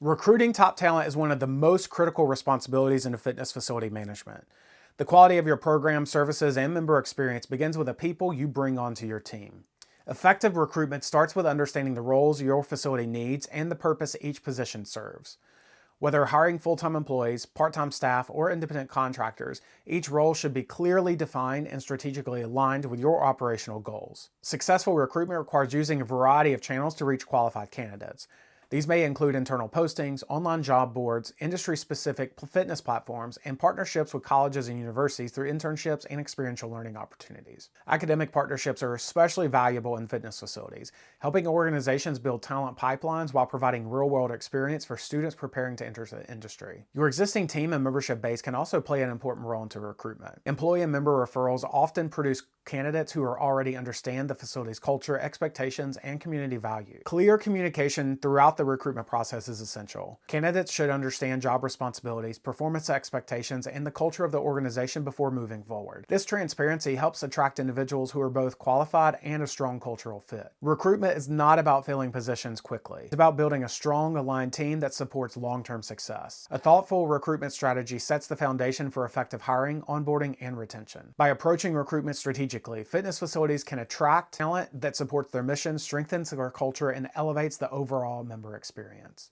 Recruiting top talent is one of the most critical responsibilities in fitness facility management. The quality of your program, services, and member experience begins with the people you bring onto your team. Effective recruitment starts with understanding the roles your facility needs and the purpose each position serves. Whether hiring full-time employees, part-time staff, or independent contractors, each role should be clearly defined and strategically aligned with your operational goals. Successful recruitment requires using a variety of channels to reach qualified candidates. These may include internal postings, online job boards, industry-specific fitness platforms, and partnerships with colleges and universities through internships and experiential learning opportunities. Academic partnerships are especially valuable in fitness facilities, helping organizations build talent pipelines while providing real-world experience for students preparing to enter the industry. Your existing team and membership base can also play an important role into recruitment. Employee and member referrals often produce candidates who already understand the facility's culture, expectations, and community values. Clear communication throughout the recruitment process is essential. Candidates should understand job responsibilities, performance expectations, and the culture of the organization before moving forward. This transparency helps attract individuals who are both qualified and a strong cultural fit. Recruitment is not about filling positions quickly. It's about building a strong, aligned team that supports long-term success. A thoughtful recruitment strategy sets the foundation for effective hiring, onboarding, and retention. By approaching recruitment strategically, fitness facilities can attract talent that supports their mission, strengthens their culture, and elevates the overall member experience.